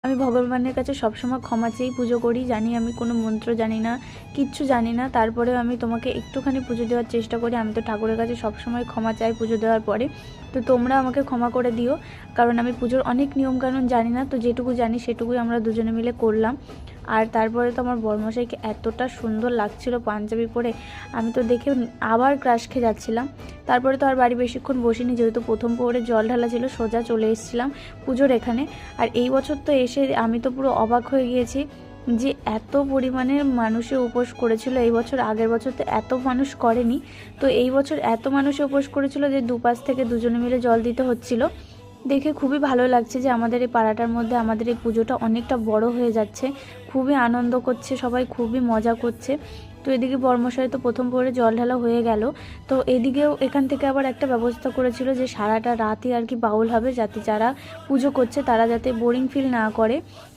আমি ভগবানের কাছে সবসময় ক্ষমা চেয়েই পুজো করি। জানি আমি কোনো মন্ত্র জানি না, কিচ্ছু জানি না, তারপরেও আমি তোমাকে একটুখানি পুজো দেওয়ার চেষ্টা করি। আমি তো ঠাকুরের কাছে সবসময় ক্ষমা চাই পুজো দেওয়ার পরে। তো তোমরা আমাকে ক্ষমা করে দিও, কারণ আমি পুজোর অনেক নিয়মকানুন জানি না। তো যেটুকু জানি সেটুকুই আমরা দুজনে মিলে করলাম। আর তারপরে তো আমার বরমশাইকে এতটা সুন্দর লাগছিল পাঞ্জাবি পরে, আমি তো দেখে আবার ক্রাশ খেয়ে যাচ্ছিলাম। তারপরে তো আর বাড়ি বেশিক্ষণ বসিনি, যেহেতু প্রথম প্রহরে জল ঢালা ছিল, সোজা চলে এসেছিলাম পুজোর এখানে। আর এই বছর তো এসে আমি তো পুরো অবাক হয়ে গিয়েছি যে এত পরিমাণে মানুষে উপোস করেছিল এই বছর। আগের বছর তো এত মানুষ করেনি, তো এই বছর এত মানুষে উপোস করেছিল যে দুপাশ থেকে দুজনে মিলে জল দিতে হচ্ছিল। দেখে খুবই ভালো লাগছে যে আমাদের এই পাড়াটার মধ্যে আমাদের এই পুজোটা অনেকটা বড় হয়ে যাচ্ছে। খুবই আনন্দ করছে সবাই, খুবই মজা করছে। তো এদিকে বর্মশাই তো প্রথম প্রহরে জল ঢালা হয়ে গেল। তো এদিকেও এখান থেকে আবার একটা ব্যবস্থা করেছিল যে সারাটা রাতই আর কি বাউল হবে, যাতে যারা পুজো করছে তারা যাতে বোরিং ফিল না করে।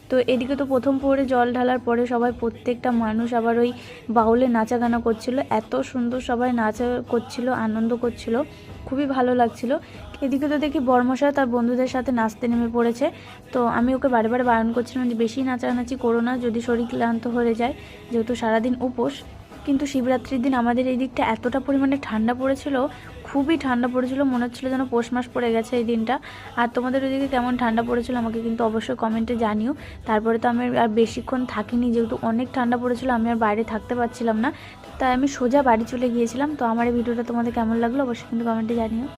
তো এদিকে তো প্রথম প্রহরে জল ঢালার পরে সবাই প্রত্যেকটা মানুষ আবার ওই বাউলে নাচা গানা করছিল। এত সুন্দর সবাই নাচা করছিল, আনন্দ করছিল, খুবই ভালো লাগছিল। এদিকে তো দেখি বর্মশাই তার বন্ধুদের সাথে নাচতে নেমে পড়েছে। তো আমি ওকে বারে বারে বারণ করছিলাম যে বেশি নাচানাচি করো না, যদি শরীর ক্লান্ত হয়ে যায়, যেহেতু সারাদিন উপোস। কিন্তু শিবরাত্রির দিন আমাদের এই দিকটা এতটা পরিমাণে ঠান্ডা পড়েছিল, খুবই ঠান্ডা পড়েছিল, মনে হচ্ছিলো যেন পৌষ মাস পড়ে গেছে এই দিনটা। আর তোমাদের ওইদিকে কেমন ঠান্ডা পড়েছিল আমাকে কিন্তু অবশ্যই কমেন্টে জানিও। তারপরে তো আমি আর বেশিক্ষণ থাকিনি, যেহেতু অনেক ঠান্ডা পড়েছিল, আমি আর বাইরে থাকতে পারছিলাম না, তাই আমি সোজা বাড়ি চলে গিয়েছিলাম। তো আমার এই ভিডিওটা তোমাদের কেমন লাগলো অবশ্যই কিন্তু কমেন্টে জানিও।